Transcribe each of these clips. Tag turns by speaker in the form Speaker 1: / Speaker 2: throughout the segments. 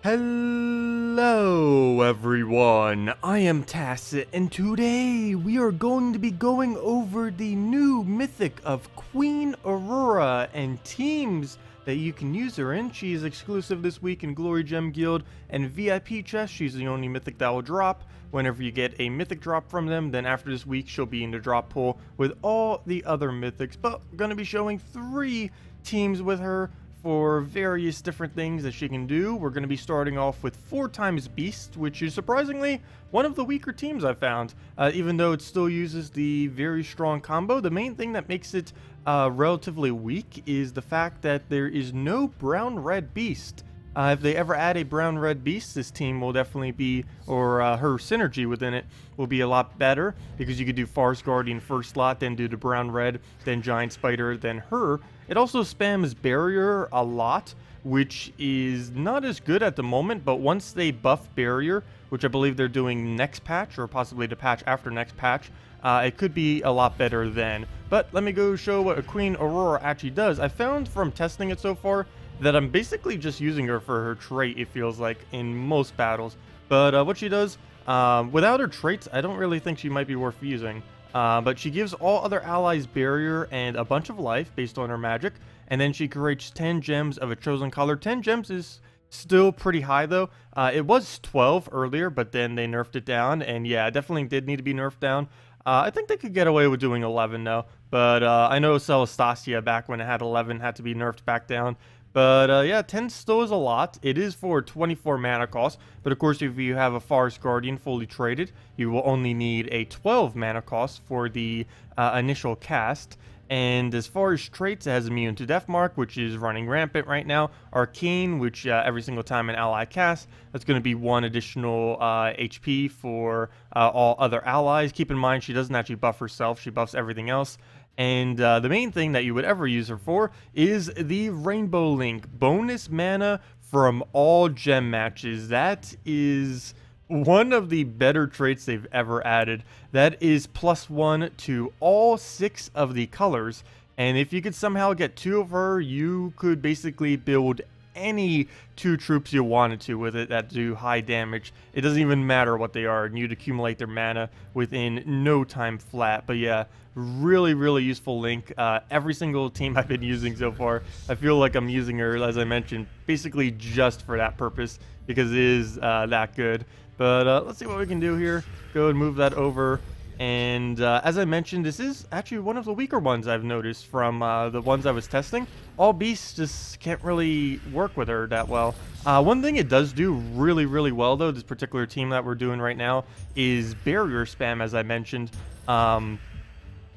Speaker 1: Hello everyone, I am Tacet, and today we are going to be going over the new mythic of Queen Aurora and teams that you can use her in. She is exclusive this week in Glory Gem Guild and VIP Chest. She's the only mythic that will drop whenever you get a mythic drop from them. Then after this week she'll be in the drop pool with all the other mythics, but we're going to be showing 3 teams with her for various different things that she can do. We're going to be starting off with 4 times Beast, which is surprisingly one of the weaker teams I found. Even though it still uses the very strong combo, the main thing that makes it relatively weak is the fact that there is no brown-red Beast. If they ever add a brown-red Beast, this team will definitely be, or her synergy within it will be a lot better, because you could do Forest Guardian first slot, then do the brown-red, then Giant Spider, then her. It also spams Barrier a lot, which is not as good at the moment, but once they buff Barrier, which I believe they're doing next patch, or possibly the patch after next patch, it could be a lot better then. But let me go show what a Queen Aurora actually does. I found from testing it so far that I'm basically just using her for her trait, it feels like, in most battles. But what she does, without her traits, I don't really think she might be worth using. But she gives all other allies barrier and a bunch of life based on her magic, and then she creates 10 gems of a chosen color. 10 gems is still pretty high though. It was 12 earlier, but then they nerfed it down, and yeah, it definitely did need to be nerfed down. I think they could get away with doing 11 though, but I know Celestasia back when it had 11 had to be nerfed back down. But yeah, 10 still is a lot. It is for 24 mana cost, but of course if you have a Forest Guardian fully traded, you will only need a 12 mana cost for the initial cast. And as far as traits, it has Immune to Death Mark, which is running rampant right now. Arcane, which every single time an ally casts, that's going to be 1 additional HP for all other allies. Keep in mind, she doesn't actually buff herself, she buffs everything else. And the main thing that you would ever use her for is the Rainbow Link. Bonus mana from all gem matches. That is one of the better traits they've ever added. That is +1 to all 6 of the colors. And if you could somehow get 2 of her, you could basically build any 2 troops you wanted to with it that do high damage. It doesn't even matter what they are, and you'd accumulate their mana within no time flat. But yeah, really useful link. Every single team I've been using so far, I feel like I'm using her, as I mentioned, basically just for that purpose, because it is that good. But let's see what we can do here. Go and move that over. And as I mentioned, this is actually one of the weaker ones I've noticed from the ones I was testing. All beasts just can't really work with her that well. One thing it does do really well, though, this particular team that we're doing right now, is barrier spam, as I mentioned.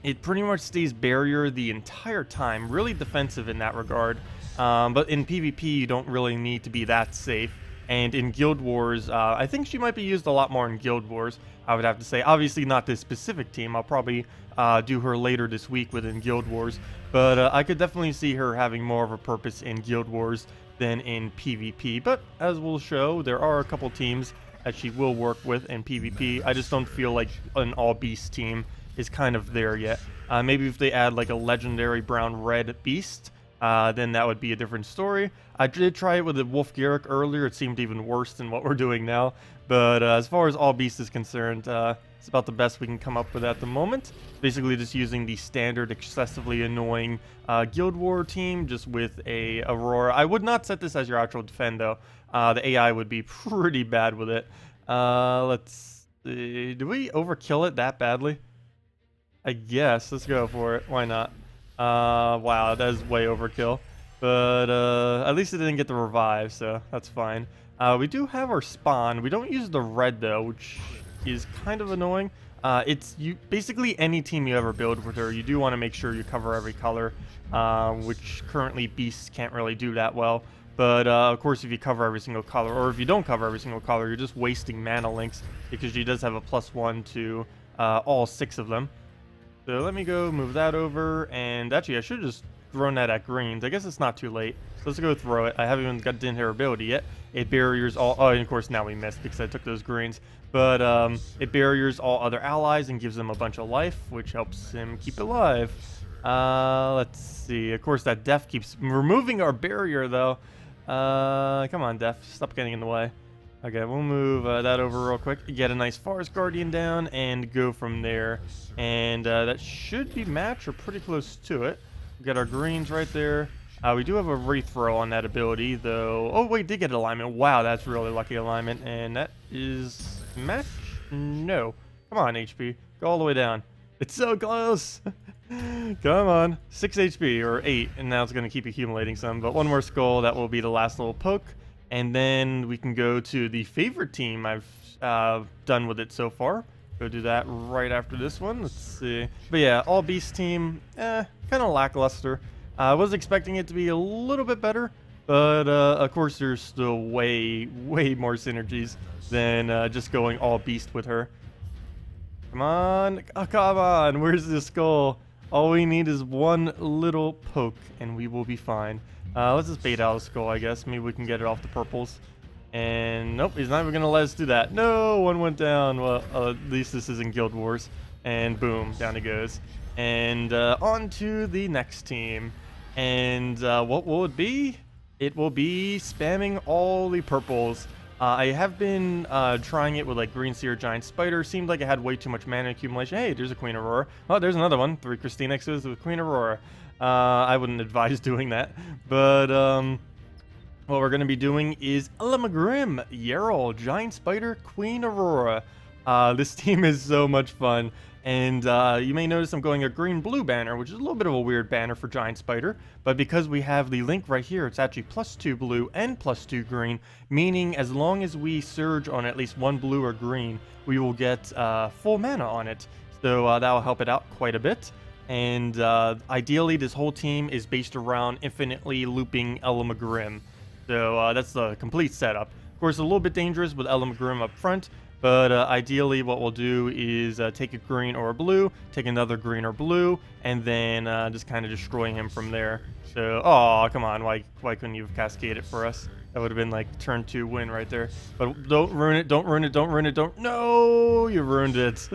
Speaker 1: It pretty much stays barrier the entire time, really defensive in that regard. But in PvP, you don't really need to be that safe. And in Guild Wars, I think she might be used a lot more in Guild Wars, I would have to say. Obviously not this specific team. I'll probably do her later this week within Guild Wars. But I could definitely see her having more of a purpose in Guild Wars than in PvP. But as we'll show, there are a couple teams that she will work with in PvP. I just don't feel like an all-beast team is kind of there yet. Maybe if they add like a legendary brown-red beast, then that would be a different story. I did try it with the Wolf Garrick earlier. It seemed even worse than what we're doing now. But as far as all beast is concerned, it's about the best we can come up with at the moment. Basically just using the standard excessively annoying Guild War team, just with a Aurora. I would not set this as your actual defend though. The AI would be pretty bad with it. Let's see. Do we overkill it that badly? I guess. Let's go for it. Why not? Wow, that is way overkill. But at least it didn't get the revive, so that's fine. We do have our spawn. We don't use the red though, which is kind of annoying. Basically any team you ever build with her, you do want to make sure you cover every color, which currently beasts can't really do that well. But of course, if you cover every single color, or if you don't cover every single color, you're just wasting mana links, because she does have a +1 to all 6 of them. So let me go move that over, and actually I should have just thrown that at greens. I guess it's not too late. So let's go throw it. I haven't even got her ability yet. It barriers all... Oh, and of course now we missed because I took those greens. But it barriers all other allies and gives them a bunch of life, which helps him keep alive. Let's see. Of course that death keeps removing our barrier though. Come on, Def. Stop getting in the way. Okay, we'll move that over real quick. Get a nice Forest Guardian down and go from there. And that should be match or pretty close to it. We got our greens right there. We do have a Wraith Throw on that ability, though. Oh, wait, did get alignment. Wow, that's really lucky alignment. And that is match? No. Come on, HP. Go all the way down. It's so close. Come on. 6 HP, or 8. And now it's going to keep accumulating some. But one more skull. That will be the last little poke. And then we can go to the favorite team I've done with it so far. Go do that right after this one. Let's see. But yeah, all beast team, kind of lackluster. I was expecting it to be a little bit better, but of course there's still way more synergies than just going all beast with her. Come on. Oh, come on. Where's the skull? All we need is one little poke, and we will be fine. Let's just bait out a skull, I guess. Maybe we can get it off the purples. And nope, he's not even going to let us do that. No, one went down. Well, at least this isn't Guild Wars. And boom, down it goes. And on to the next team. And what will it be? It will be spamming all the purples. I have been trying it with like Green Seer Giant Spider. Seemed like it had way too much mana accumulation. Hey, there's a Queen Aurora. Oh, there's another one. 3 Christine X's with Queen Aurora. I wouldn't advise doing that. But what we're going to be doing is Elamagrim, Yarrow, Giant Spider, Queen Aurora. This team is so much fun. And you may notice I'm going a green-blue banner, which is a little bit of a weird banner for Giant Spider. But because we have the link right here, it's actually +2 blue and +2 green, meaning as long as we surge on at least one blue or green, we will get full mana on it. So that will help it out quite a bit. And ideally, this whole team is based around infinitely looping Elamagrim. So that's the complete setup. Of course, a little bit dangerous with Elamagrim up front. But ideally, what we'll do is take a green or a blue, take another green or blue, and then just kind of destroy him from there. So, oh, come on, why couldn't you have cascaded for us? That would have been like turn 2 win right there. But don't ruin it, don't ruin it, don't ruin it, don't. No, you ruined it.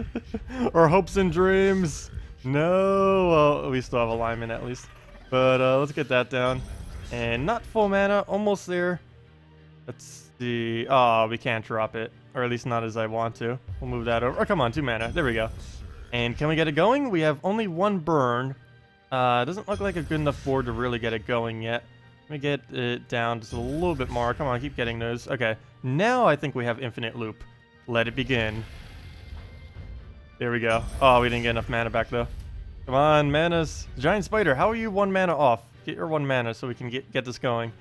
Speaker 1: Our hopes and dreams. No, well, we still have alignment at least. But let's get that down. And not full mana, almost there. Let's see. Oh, we can't drop it. Or at least not as I want to. We'll move that over. Oh, come on, 2 mana. There we go. And can we get it going? We have only 1 burn. Doesn't look like a good enough board to really get it going yet. Let me get it down just a little bit more. Come on, keep getting those. Okay, now I think we have infinite loop. Let it begin. There we go. Oh, we didn't get enough mana back, though. Come on, manas. Giant Spider, how are you 1 mana off? Get your 1 mana so we can get this going.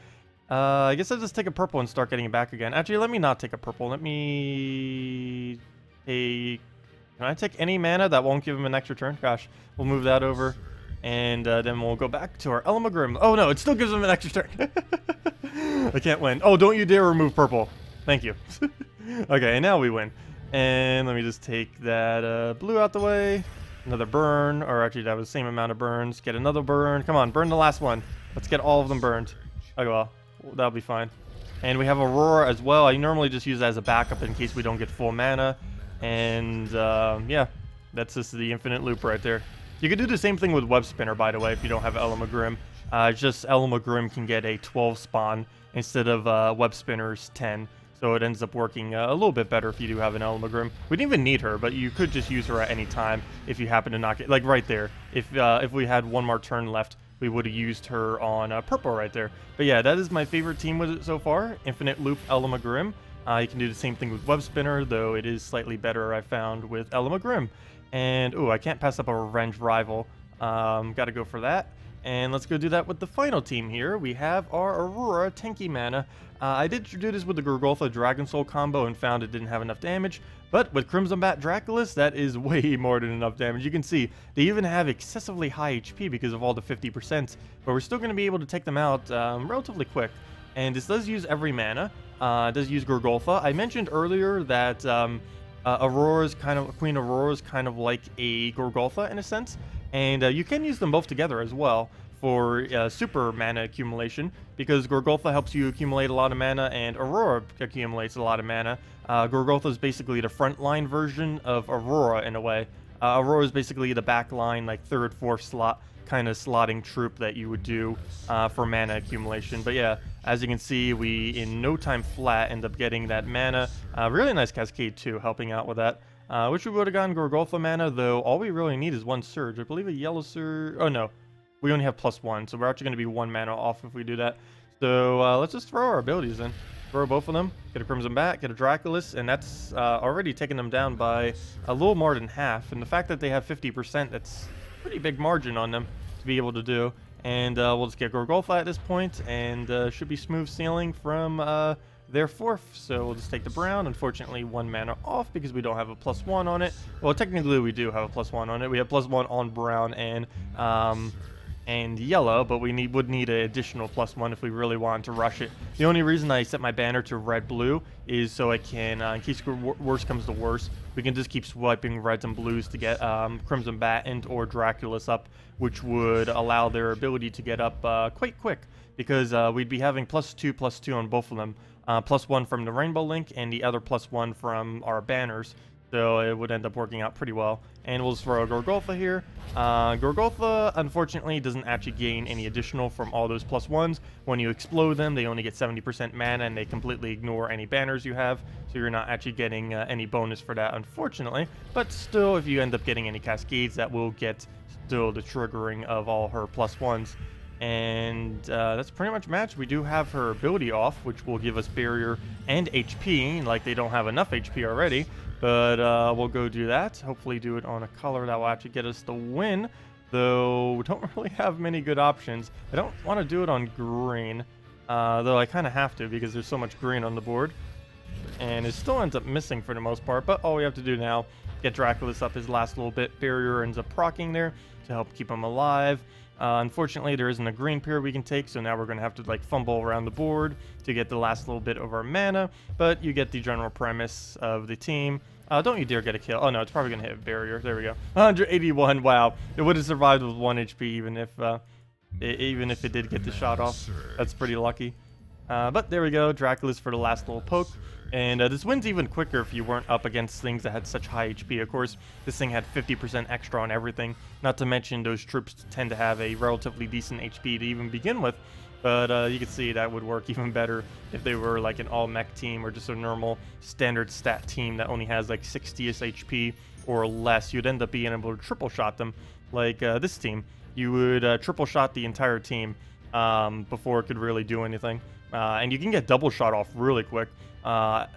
Speaker 1: I guess I'll just take a purple and start getting it back again. Actually, let me not take a purple. Let me take... Can I take any mana that won't give him an extra turn? Gosh, we'll move that over. And then we'll go back to our Elamagrim. Oh, no, it still gives him an extra turn. I can't win. Oh, don't you dare remove purple. Thank you. Okay, and now we win. And let me just take that blue out the way. Another burn. Or actually, that was the same amount of burns. Get another burn. Come on, burn the last one. Let's get all of them burned. Okay, well. That'll be fine. And we have Aurora as well. I normally just use that as a backup in case we don't get full mana. And yeah, that's just the infinite loop right there. You could do the same thing with Web Spinner, by the way, if you don't have Elamagrim. Just Elamagrim can get a 12 spawn instead of Web Spinner's 10. So it ends up working a little bit better if you do have an Elamagrim. We didn't even need her, but you could just use her at any time if you happen to knock it. Like right there. If we had 1 more turn left, we would have used her on purple right there. But yeah, that is my favorite team with it so far. Infinite Loop Elamagrim. You can do the same thing with Web Spinner, though it is slightly better, I found, with Elamagrim. And, oh, I can't pass up a Revenge Rival. Gotta go for that. And let's go do that with the final team here. We have our Aurora Tanky Mana. I did do this with the Gorgolfa Dragon Soul combo and found it didn't have enough damage. But with Crimson Bat Draculus, that is way more than enough damage. You can see they even have excessively high HP because of all the 50%. But we're still going to be able to take them out relatively quick. And this does use every mana. It does use Gorgolfa. I mentioned earlier that Queen Aurora is kind of like a Gorgolfa in a sense. And you can use them both together as well for super mana accumulation, because Gorgolfa helps you accumulate a lot of mana and Aurora accumulates a lot of mana. Gorgolfa is basically the frontline version of Aurora in a way. Aurora is basically the back line, like 3rd, 4th slot kind of slotting troop that you would do for mana accumulation. But yeah, as you can see, we in no time flat end up getting that mana. Really nice Cascade too, helping out with that. Wish we would have gotten Gorgolfa mana, though all we really need is one Surge. I believe a yellow Surge... Oh no, we only have +1, so we're actually going to be 1 mana off if we do that. So let's just throw our abilities in. Throw both of them, get a Crimson Bat, get a Draculus, and that's already taken them down by a little more than half. And the fact that they have 50%, that's a pretty big margin on them to be able to do. And we'll just get Gorgolfa at this point, and should be smooth sailing from their 4th. So we'll just take the brown. Unfortunately, 1 mana off because we don't have a +1 on it. Well, technically we do have a +1 on it. We have +1 on brown and yellow, but we would need an additional +1 if we really wanted to rush it. The only reason I set my banner to red-blue is so I can, in case worse comes to worse, we can just keep swiping reds and blues to get Crimson Bat and or Draculus up, which would allow their ability to get up quite quick, because we'd be having +2/+2 on both of them. +1 from the Rainbow Link and the other +1 from our banners. So it would end up working out pretty well. And we'll just throw a Gorgolfa here. Gorgolfa, unfortunately, doesn't actually gain any additional from all those +1s. When you explode them, they only get 70% mana, and they completely ignore any banners you have. So you're not actually getting any bonus for that, unfortunately. But still, if you end up getting any Cascades, that will get still the triggering of all her +1s. And that's pretty much matched. We do have her ability off, which will give us barrier and HP, like they don't have enough HP already. But we'll go do that. Hopefully do it on a color that will actually get us the win. Though we don't really have many good options. I don't want to do it on green. Though I kind of have to because there's so much green on the board. And it still ends up missing for the most part. But all we have to do now, get Draculus up his last little bit. Barrier ends up proccing there to help keep him alive. Unfortunately, there isn't a green pair we can take, so now we're going to have to like fumble around the board to get the last little bit of our mana, but you get the general premise of the team. Don't you dare get a kill. Oh no, it's probably going to hit a barrier. There we go. 181, wow. It would have survived with 1 HP even if it did get the shot off. That's pretty lucky. But there we go, Draculus for the last little poke. And this win's even quicker if you weren't up against things that had such high HP. Of course, this thing had 50% extra on everything. Not to mention those troops tend to have a relatively decent HP to even begin with. But you can see that would work even better if they were like an all-mech team or just a normal standard stat team that only has like 60-ish HP or less. You'd end up being able to triple shot them like this team. You would triple shot the entire team before it could really do anything. And you can get double shot off really quick.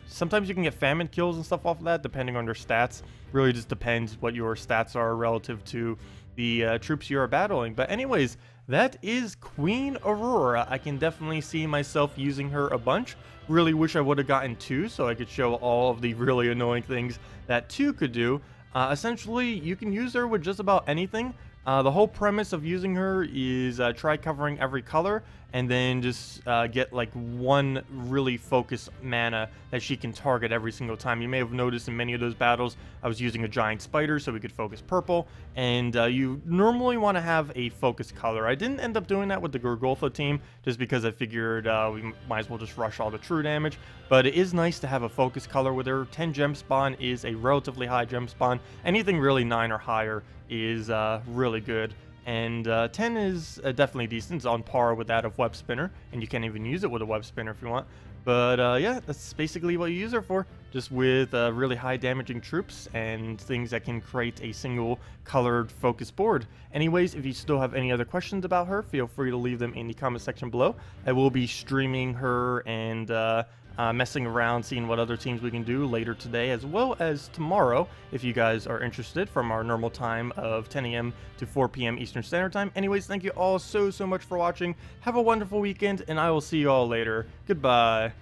Speaker 1: Sometimes you can get famine kills and stuff off of that, depending on their stats. Really just depends what your stats are relative to the troops you are battling. But anyways, that is Queen Aurora. I can definitely see myself using her a bunch. Really wish I would have gotten 2 so I could show all of the really annoying things that 2 could do. Essentially, you can use her with just about anything. The whole premise of using her is try covering every color and then just get like 1 really focused mana that she can target every single time. You may have noticed in many of those battles I was using a giant spider so we could focus purple, and you normally want to have a focused color. I didn't end up doing that with the Gorgolfa team just because I figured we might as well just rush all the true damage, but it is nice to have a focused color with her. 10 gem spawn is a relatively high gem spawn. Anything really 9 or higher is really good. And 10 is definitely decent. It's on par with that of Web Spinner, and you can even use it with a Web Spinner if you want. But yeah, that's basically what you use her for, just with really high damaging troops and things that can create a single colored focus board. Anyways, if you still have any other questions about her, feel free to leave them in the comment section below. I will be streaming her and messing around, seeing what other teams we can do later today, as well as tomorrow, if you guys are interested, from our normal time of 10 a.m. to 4 p.m. Eastern Standard Time. Anyways, thank you all so much for watching. Have a wonderful weekend, and I will see you all later. Goodbye.